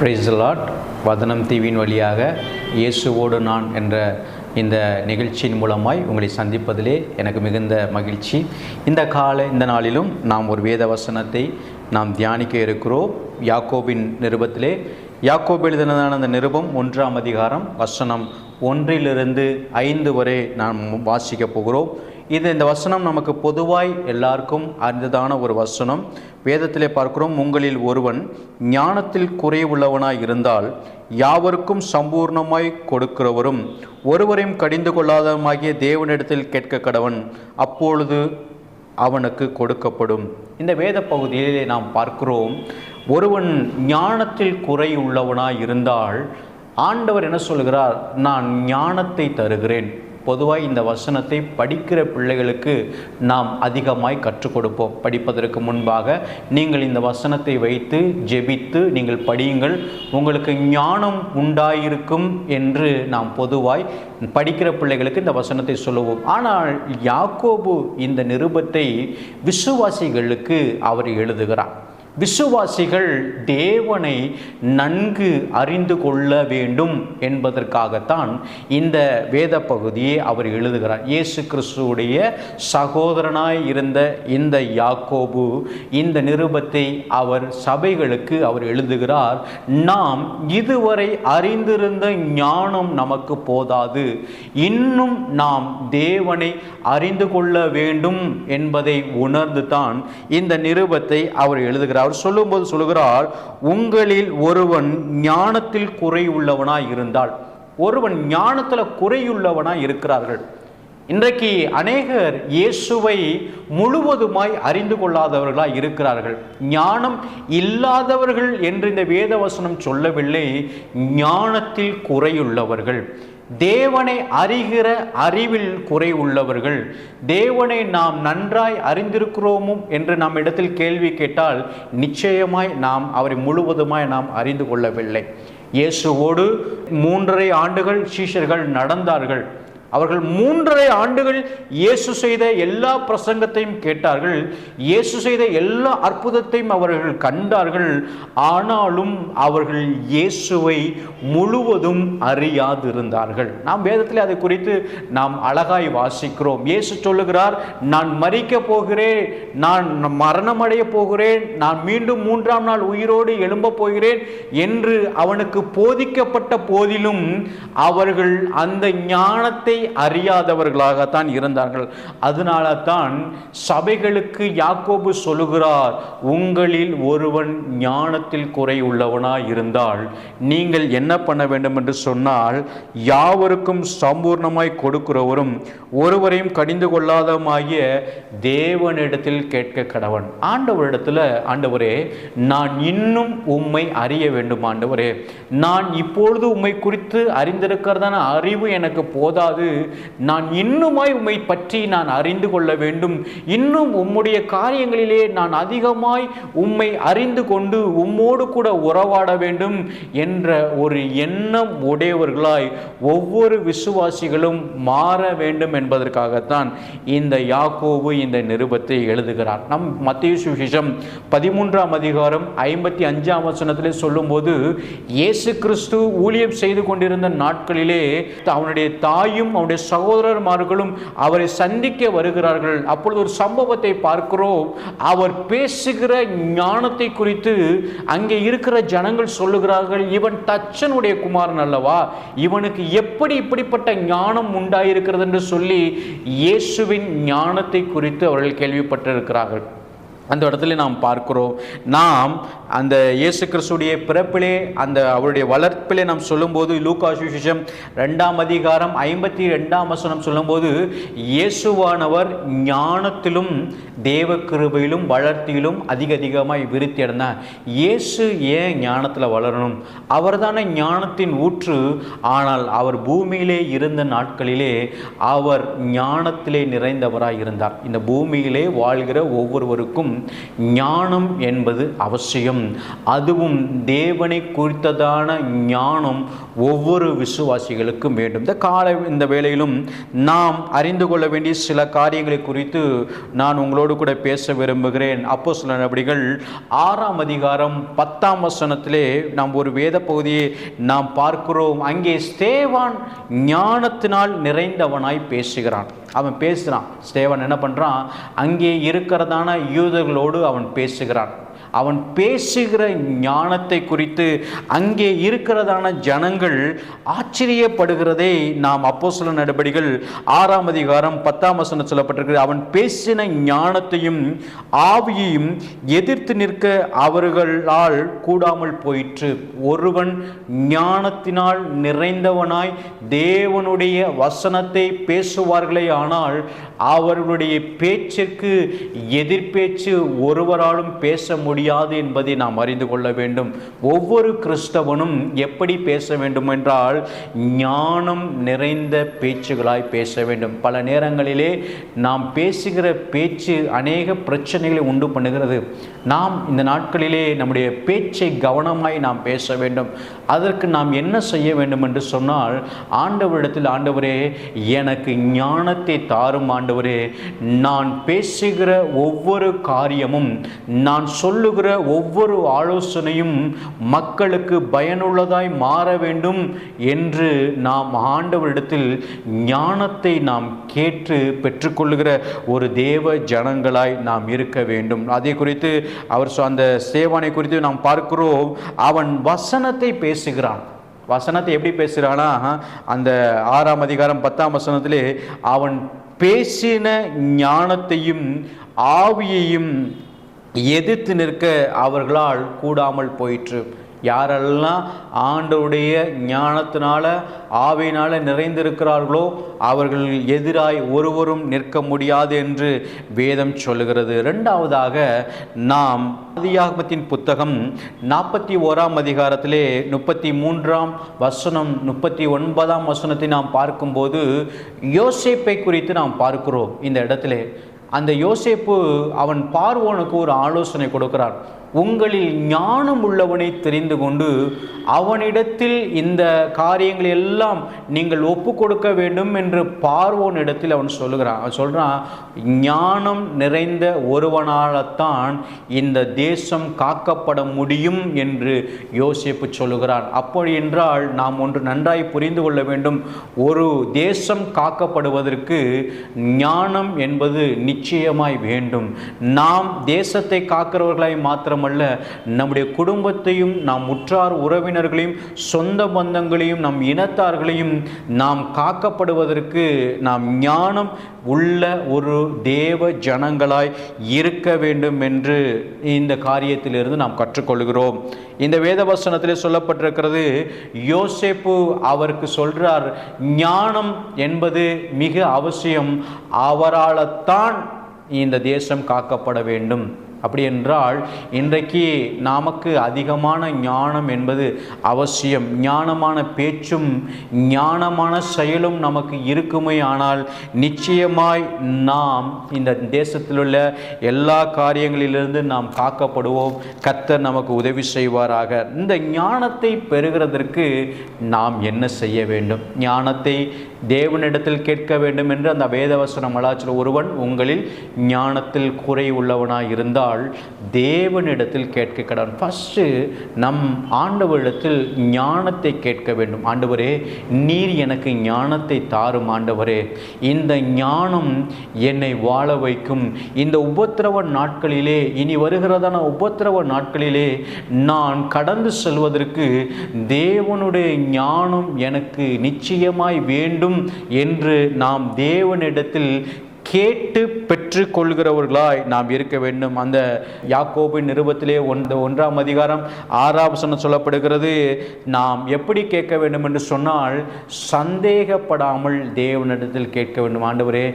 Praise the Lord. வதனம் டிவியின் வழியாக இயேசுவோடு நான் என்ற இந்த நிகழ்ச்சியின் மூலமாய் உங்களை சந்திப்பதிலே எனக்கு மிகுந்த மகிழ்ச்சி. இந்த நாளிலும் நாம் ஒரு வேத வசனத்தை நாம் தியானிக்க இருக்கிறோம். யாக்கோபின் நிருபத்திலே யாக்கோபு எழுதினதான அந்த நிருபம் 1ஆம் அதிகாரம் வசனம் 1 - 5 வரை நாம் வாசிக்க போகிறோம். இந்த வசனம் நமக்கு பொதுவாய் எல்லாருக்கும் அறிந்ததான ஒரு வசனம். வேதத்திலே பார்க்கிறோம், உங்களில் ஒருவன் ஞானத்தில் குறைவுள்ளவனாய் இருந்தால் யாவருக்கும் சம்பூர்ணமாய் கொடுக்கிறவரும் ஒருவரையும் கடிந்து கொள்ளாதவமாகிய தேவனிடத்தில் கேட்க கடவன், அப்பொழுது அவனுக்கு கொடுக்கப்படும். இந்த வேத பகுதியிலே நாம் பார்க்கிறோம், ஒருவன் ஞானத்தில் குறையுள்ளவனாய் இருந்தால் ஆண்டவர் என்ன சொல்கிறார்? நான் ஞானத்தை தருகிறேன். பொதுவாக இந்த வசனத்தை படிக்கிற பிள்ளைகளுக்கு நாம் அதிகமாய் கற்றுக் கொடுப்போம். படிப்பதற்கு முன்பாக நீங்கள் இந்த வசனத்தை வைத்து ஜெபித்து நீங்கள் படியுங்கள், உங்களுக்கு ஞானம் உண்டாயிருக்கும் என்று நாம் பொதுவாய் படிக்கிற பிள்ளைகளுக்கு இந்த வசனத்தை சொல்லுவோம். ஆனால் யாக்கோபு இந்த நிருபத்தை விசுவாசிகளுக்கு அவர் எழுதுகிறார். விசுவாசிகள் தேவனை நன்கு அறிந்து கொள்ள வேண்டும் என்பதற்காகத்தான் இந்த வேத பகுதியை அவர் எழுதுகிறார். இயேசு கிறிஸ்துவுடைய சகோதரனாய் இருந்த இந்த யாக்கோபு இந்த நிருபத்தை அவர் சபைகளுக்கு அவர் எழுதுகிறார். நாம் இதுவரை அறிந்திருந்த ஞானம் நமக்கு போதாது, இன்னும் நாம் தேவனை அறிந்து கொள்ள வேண்டும் என்பதை உணர்ந்து தான் இந்த நிருபத்தை அவர் எழுதுகிறார். அவர் சொல்லும்போது சொல்லுகிறார், உங்களில் ஒருவன் ஞானத்தில் குறையுள்ளவனாய் இருந்தால். ஒருவன் ஞானத்தில் குறையுள்ளவனாய் இருக்கிறார்கள். இன்றைக்கு அநேகர் இயேசுவை முழுவதுமாய் அறிந்து கொள்ளாதவர்களாய் இருக்கிறார்கள். ஞானம் இல்லாதவர்கள் என்று இந்த வேதவசனம் சொல்லவில்லை, ஞானத்தில் குறையுள்ளவர்கள், தேவனை அறிகிற அறிவில் குறை உள்ளவர்கள். தேவனை நாம் நன்றாய் அறிந்திருக்கிறோமோ என்று நம் இடத்தில் கேள்வி கேட்டால் நிச்சயமாய் நாம் அவரை முழுவதுமாய் நாம் அறிந்து கொள்ளவில்லை. இயேசுவோடு 3½ ஆண்டுகள் சீஷர்கள் நடந்தார்கள். அவர்கள் 3½ ஆண்டுகள் இயேசு செய்த எல்லா பிரசங்கத்தையும் கேட்டார்கள், இயேசு செய்த எல்லா அற்புதத்தையும் அவர்கள் கண்டார்கள். ஆனாலும் அவர்கள் இயேசுவை முழுவதும் அறியாதிருந்தார்கள். நாம் வேதத்தில் அதை குறித்து நாம் அழகாய் வாசிக்கிறோம். இயேசு சொல்லுகிறார், நான் மரிக்க போகிறேன், நான் மரணமடைய போகிறேன், நான் மீண்டும் 3ஆம் நாள் உயிரோடு எழும்ப போகிறேன் என்று அவனுக்கு போதிக்கப்பட்ட போதிலும் அவர்கள் அந்த ஞானத்தை அறியாதவர்களாகத்தான் இருந்தார்கள். அதனால தான் சபைகளுக்கு யாக்கோபு சொல்லுகிறார், உங்களில் ஒருவன் ஞானத்தில் குறை உள்ளவனாய் இருந்தால் நீங்கள் என்ன பண்ண வேண்டும் என்று சொன்னால், யாவருக்கும் சம்பூர்ணமாய் கொடுக்கிறவரும் ஒருவரையும் கடிந்து கொள்ளாதமாகிய தேவனிடத்தில் கேட்க கடவன். ஆண்டவரிடத்தில், ஆண்டவரே நான் இன்னும் உம்மை அறிய வேண்டும், ஆண்டவரே நான் இப்பொழுது உம்மை குறித்து அறிந்திருக்கிறதான அறிவு எனக்கு போதாது, நான் இன்னுமாய் உம்மை பற்றி நான் அறிந்து கொள்ள வேண்டும், இன்னும் உம்முடைய காரியங்களிலே நான் அதிகமாய் உம்மை அறிந்து கொண்டு உம்மோடு கூட உறவாட வேண்டும் என்ற ஒரு எண்ணம் உடையவர்களாய் ஒவ்வொரு விசுவாசிகளும் மாற வேண்டும் என்பதற்காகத்தான் இந்த யாக்கோபு இந்த நிருபத்தை எழுதுகிறார். நம் மத்தேயு சுவிசேஷம் 13ஆம் அதிகாரம் 55ஆம் வசனத்திலே சொல்லும்போது, இயேசு கிறிஸ்து ஊழியம் செய்து கொண்டிருந்த நாட்களிலே அவனுடைய தாயும் அவனுடைய சகோதரர்மார்களும் அவரை சந்திக்க வருகிறார்கள். அப்பொழுது ஒரு சம்பவத்தை பார்க்கிறோம். அவர் பேசுகிற ஞானத்தை குறித்து அங்கே இருக்கிற ஜனங்கள் சொல்லுகிறார்கள், இவன் தச்சனுடைய குமாரன் அல்லவா, இவனுக்கு எப்படி இப்படிப்பட்ட ஞானம் உண்டாயிருக்கிறது என்று சொல்லி இயேசுவின் ஞானத்தை குறித்து அவர்கள் கேள்விப்பட்டிருக்கிறார்கள். அந்த இடத்துல நாம் பார்க்கிறோம், நாம் அந்த இயேசு கிறிஸ்துடைய பிறப்பிலே அந்த அவருடைய வளர்ப்பிலே நாம் சொல்லும்போது லூக்கா சுவிசேஷம் 2ஆம் அதிகாரம் 52ஆம் வசனம் சொல்லும்போது, இயேசுவானவர் ஞானத்திலும் தேவ கிருபையிலும் வளர்த்தியிலும் அதிகமாய் விருத்தி அடைந்தார். இயேசு ஏன் ஞானத்தில் வளரணும்? அவர் தானே ஞானத்தின் ஊற்று. ஆனால் அவர் பூமியிலே இருந்த நாட்களிலே அவர் ஞானத்திலே நிறைந்தவராய் இருந்தார். இந்த பூமியிலே வாழ்கிற ஒவ்வொருவருக்கும் ஞானம் என்பது அவசியம். பேச்சும் அதுவும் தேவனை குறித்ததான ஞானம் ஒவ்வொரு விசுவாசிகளுக்கும் வேண்டும். இந்த வேளையிலும் நாம் அறிந்து கொள்ள வேண்டிய சில காரியங்களை குறித்து நான் உங்களோடு கூட பேச விரும்புகிறேன். அப்போஸ்தலர் நடபடிகள் 6ஆம் அதிகாரம் 10ஆம் வசனத்திலே நாம் ஒரு வேத பகுதியை நாம் பார்க்கிறோம். அங்கே ஸ்தேவான் ஞானத்தினால் நிறைந்தவனாய் பேசுகிறான். அவன் பேசுகிறான். ஸ்தேவான் என்ன பண்ணுறான்? அங்கே இருக்கிறதான யூதர்களோடு அவன் பேசுகிறான். அவன் பேசுகிற ஞானத்தை குறித்து அங்கே இருக்கிறதான ஜனங்கள் ஆச்சரியப்படுகிறதை நாம் அப்போஸ்தலர் நடபடிகள் 6ஆம் அதிகாரம் 10ஆம் வசனம் சொல்லப்பட்டிருக்கிறது. அவன் பேசின ஞானத்தையும் ஆவியையும் எதிர்த்து நிற்க அவர்களால் கூடாமல் போயிற்று. ஒருவன் ஞானத்தினால் நிறைந்தவனாய் தேவனுடைய வசனத்தை பேசுவார்களே ஆனால் அவர்களுடைய பேச்சிற்கு எதிர்பேச்சு ஒருவராலும் பேச முடியாது என்பதை நாம் அறிந்து கொள்ள வேண்டும். ஒவ்வொரு கிறிஸ்தவனும் எப்படி பேச வேண்டும் என்றால் ஞானம் நிறைந்த பேச்சுகளாய் பேச வேண்டும். பல நேரங்களிலே நாம் பேசுகிற பேச்சு அநேக பிரச்சனைகளை உண்டு பண்ணுகிறது. நாம் இந்த நாட்களிலே நம்முடைய பேச்சை கவனமாய் நாம் பேச வேண்டும். அதற்கு நாம் என்ன செய்ய வேண்டும் என்று சொன்னால், ஆண்டவரிடத்தில், ஆண்டவரே எனக்கு ஞானத்தை தாரும் ஆண்டவரே, நான் பேசுகிற ஒவ்வொரு காரியமும், நான் சொல்லுகிற ஒவ்வொரு ஆலோசனையும் மக்களுக்கு பயனுள்ளதாய் மாற வேண்டும் என்று நாம் ஆண்டவரிடத்தில் ஞானத்தை நாம் கேட்டு பெற்றுக்கொள்ளுகிற ஒரு தேவ ஜனங்களாய் நாம் இருக்க வேண்டும். அதை குறித்து அவர் அந்த ஸ்தேவானை குறித்து நாம் பார்க்கிறோம். அவன் வசனத்தை பேசுகிறான். வசனத்தை எப்படி பேசுகிறானா, அந்த 6ஆம் அதிகாரம் 10ஆம் வசனத்திலே அவன் பேசின ஞானத்தையும் ஆவியையும் எதிர்த்து நிற்க அவர்களால் கூடாமல் போயிற்று. யாரெல்லாம் ஆண்டவருடைய ஞானத்தினால ஆவியினால நிறைந்திருக்கிறார்களோ அவர்கள் எதிராய் ஒருவரும் நிற்க முடியாது என்று வேதம் சொல்லுகிறது. இரண்டாவதாக நாம் ஆதியாகமத்தின் புத்தகம் 41ஆம் அதிகாரத்திலே 33ஆம் வசனம் 39ஆம் வசனத்தை நாம் பார்க்கும்போது யோசேப்பை குறித்து நாம் பார்க்கிறோம். இந்த இடத்திலே அந்த யோசேப்பு அவன் பார்வோனுக்கு ஒரு ஆலோசனை கொடுக்கிறான். உங்களில் ஞானம் உள்ளவனை தெரிந்து கொண்டு அவனிடத்தில் இந்த காரியங்கள் எல்லாம் நீங்கள் ஒப்பு கொடுக்க வேண்டும் என்று பார்வோன் இடத்தில் அவன் சொல்லுகிறான். அவன் சொல்கிறான், ஞானம் நிறைந்த ஒருவனால்தான் இந்த தேசம் காக்கப்பட முடியும் என்று யோசேப்பு சொல்லுகிறான். அப்படி என்றால் நாம் ஒன்று நன்றாய் புரிந்து கொள்ள வேண்டும். ஒரு தேசம் காக்கப்படுவதற்கு ஞானம் என்பது நிச்சயமாய் வேண்டும். நாம் தேசத்தை காக்கிறவர்களாய் மாத்திரம் நம்முடைய குடும்பத்தையும் நாம் உற்றார் உறவினர்களையும் சொந்த பந்தங்களையும் நம் இனத்தார்களையும் நாம் காக்கப்படுவதற்கு நாம் ஞானம் உள்ள ஒரு தேவ ஜனங்களாய் இருக்க வேண்டும் என்று இந்த காரியத்திலிருந்து நாம் கற்றுக்கொள்கிறோம். இந்த வேத வசனத்திலே சொல்லப்பட்டிருக்கிறது, யோசேப்பு அவருக்கு சொல்றார், ஞானம் என்பது மிக அவசியம், அவரால்தான் இந்த தேசம் காக்கப்பட வேண்டும். அப்படி என்றால் இன்றைக்கு நமக்கு அதிகமான ஞானம் என்பது அவசியம். ஞானமான பேச்சும் ஞானமான செயலும் நமக்கு இருக்குமே ஆனால் நிச்சயமாய் நாம் இந்த தேசத்தில் உள்ள எல்லா காரியங்களிலிருந்து நாம் காக்கப்படுவோம். கர்த்தர் நமக்கு உதவி செய்வாராக. இந்த ஞானத்தை பெறுகிறதற்கு நாம் என்ன செய்ய வேண்டும்? ஞானத்தை தேவனிடத்தில் கேட்க வேண்டும் என்று அந்த வேதவசனம் அலாச்சில் ஒருவன் உங்களில் ஞானத்தில் குறை உள்ளவனாய் இருந்தால் தேவனிடத்தில் கேட்க கடவுள். ஃபஸ்ட்டு நம் ஆண்டவரிடத்தில் ஞானத்தை கேட்க வேண்டும். ஆண்டவரே, நீர் எனக்கு ஞானத்தை தாரும் ஆண்டவரே, இந்த ஞானம் என்னை வாழ வைக்கும். இந்த உபத்திரவ நாட்களிலே, இனி வருகிறதான உபத்திரவ நாட்களிலே நான் கடந்து செல்வதற்கு தேவனுடைய ஞானம் எனக்கு நிச்சயமாய் வேண்டும் என்று நாம் தேவனிடத்தில் கேட்டு பெற்றுக்கொள்கிறவர்களாய் நாம் இருக்க வேண்டும். அந்த யாக்கோபின் நிருபத்திலே 1ஆம் அதிகாரம் 6ஆம் வசனம் சொல்லப்படுகிறது, நாம் எப்படி கேட்க வேண்டும் என்று சொன்னால் சந்தேகப்படாமல் தேவனிடத்தில் கேட்க வேண்டும். ஆண்டவரே,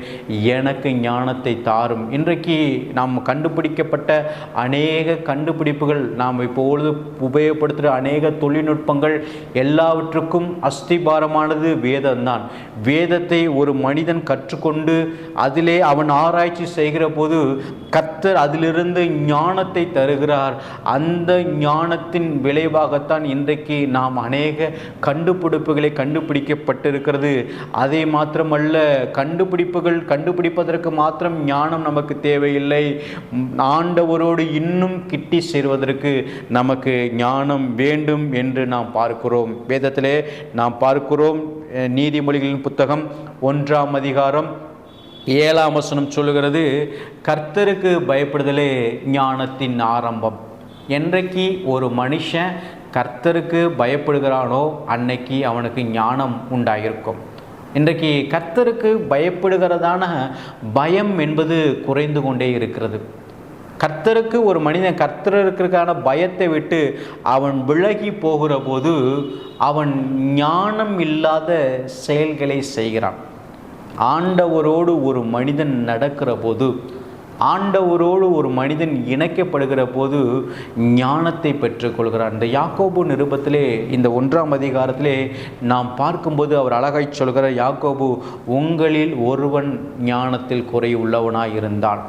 எனக்கு ஞானத்தை தாரும். இன்றைக்கு நாம் கண்டுபிடிக்கப்பட்ட அநேக கண்டுபிடிப்புகள், நாம் இப்பொழுது உபயோகப்படுத்துகிற அநேக தொழில்நுட்பங்கள் எல்லாவற்றுக்கும் அஸ்திபாரமானது வேதம்தான். வேதத்தை ஒரு மனிதன் கற்றுக்கொண்டு அதிலே அவன் ஆராய்ச்சி செய்கிற போது கர்த்தர் அதிலிருந்து ஞானத்தை தருகிறார். அந்த ஞானத்தின் விளைவாகத்தான் இன்றைக்கு நாம் அநேக கண்டுபிடிப்புகளை கண்டுபிடிக்கப்பட்டிருக்கிறது. அதே மாத்திரமல்ல, கண்டுபிடிப்பதற்கு மாத்திரம் ஞானம் நமக்கு தேவையில்லை. ஆண்டவரோடு இன்னும் கிட்டி சேர்வதற்கு நமக்கு ஞானம் வேண்டும் என்று நாம் பார்க்கிறோம். வேதத்திலே நாம் பார்க்கிறோம், நீதிமொழிகளின் புத்தகம் 1ஆம் அதிகாரம் 7ஆம் வசனம் சொல்லுகிறது, கர்த்தருக்கு பயப்படுதலே ஞானத்தின் ஆரம்பம். என்றைக்கு ஒரு மனுஷன் கர்த்தருக்கு பயப்படுகிறானோ அன்னைக்கு அவனுக்கு ஞானம் உண்டாயிருக்கும். இன்றைக்கு கர்த்தருக்கு பயப்படுகிறதான பயம் என்பது குறைந்து கொண்டே இருக்கிறது. கர்த்தருக்கு ஒரு மனிதன் கர்த்தருக்கான பயத்தை விட்டு அவன் விலகி போகிற போது அவன் ஞானம் இல்லாத செயல்களை செய்கிறான். ஆண்டவரோடு ஒரு மனிதன் நடக்கிற போது, ஆண்டவரோடு ஒரு மனிதன் இணைக்கப்படுகிற போது ஞானத்தை பெற்றுக்கொள்கிறான். இந்த யாக்கோபு நிருபத்திலே இந்த 1ஆம் அதிகாரத்திலே நாம் பார்க்கும்போது அவர் அழகாய் சொல்கிற, யாக்கோபு உங்களில் ஒருவன் ஞானத்தில் குறை உள்ளவனாய் இருந்தான்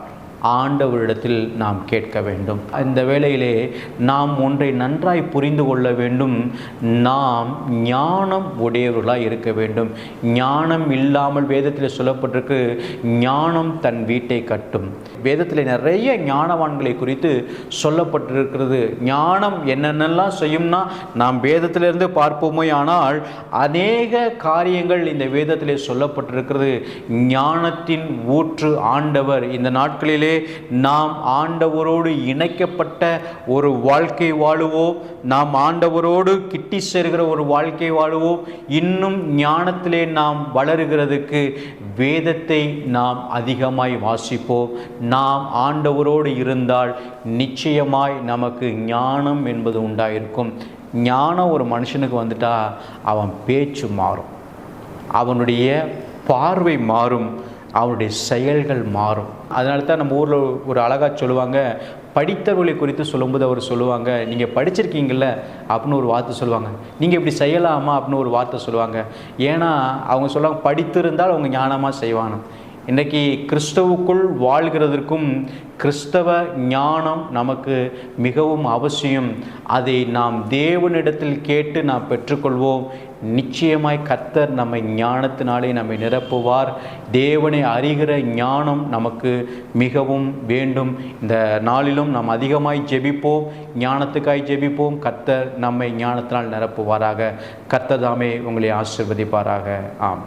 ஆண்டவரிடத்தில் நாம் கேட்க வேண்டும். இந்த வேளையிலே நாம் ஒன்றை நன்றாய் புரிந்து கொள்ள வேண்டும். நாம் ஞானம் உடையவர்களாக இருக்க வேண்டும். ஞானம் இல்லாமல் வேதத்தில் சொல்லப்பட்டிருக்கு, ஞானம் தன் வீட்டை கட்டும். வேதத்தில் நிறைய ஞானவான்களை குறித்து சொல்லப்பட்டிருக்கிறது. ஞானம் என்னென்னலாம் செய்யும்னா நாம் வேதத்திலிருந்து பார்ப்போமே, ஆனால் அநேக காரியங்கள் இந்த வேதத்தில் சொல்லப்பட்டிருக்கிறது. ஞானத்தின் ஊற்று ஆண்டவர். இந்த நாட்களிலே நாம் ஆண்டவரோடு இணைக்கப்பட்ட ஒரு வாழ்க்கை வாழுவோம். நாம் ஆண்டவரோடு கிட்டி சேர்கிற ஒரு வாழ்க்கை வாழுவோம். இன்னும் ஞானத்திலே நாம் வளருகிறதுக்கு வேதத்தை நாம் அதிகமாய் வாசிப்போம். நாம் ஆண்டவரோடு இருந்தால் நிச்சயமாய் நமக்கு ஞானம் என்பது உண்டாயிருக்கும். ஞானம் ஒரு மனுஷனுக்கு வந்துட்டா அவன் பேச்சு மாறும், அவனுடைய பார்வை மாறும், அவனுடைய செயல்கள் மாறும். அதனால தான் நம்ம ஊரில் ஒரு அழகாக சொல்லுவாங்க, படித்தவர்களை குறித்து சொல்லும்போது அவர் சொல்லுவாங்க, நீங்கள் படிச்சிருக்கீங்கள அப்படின்னு ஒரு வார்த்தை சொல்லுவாங்க, நீங்கள் இப்படி செய்யலாமா அப்படின்னு ஒரு வார்த்தை சொல்லுவாங்க. ஏன்னா அவங்க சொல்லுவாங்க, படித்திருந்தால் அவங்க ஞானமாக செய்வாங்க. இன்றைக்கி கிறிஸ்தவுக்குள் வாழ்கிறதற்கும் கிறிஸ்தவ ஞானம் நமக்கு மிகவும் அவசியம். அதை நாம் தேவனிடத்தில் கேட்டு நாம் பெற்றுக்கொள்வோம். நிச்சயமாய் கர்த்தர் நம்மை ஞானத்தினாலே நம்மை நிரப்புவார். தேவனை அறிகிற ஞானம் நமக்கு மிகவும் வேண்டும். இந்த நாளிலும் நாம் அதிகமாய் ஜெபிப்போம், ஞானத்துக்காய் ஜெபிப்போம். கர்த்தர் நம்மை ஞானத்தினால் நிரப்புவாராக. கர்த்தர் தாமே உங்களை ஆசீர்வதிப்பாராக. ஆம்.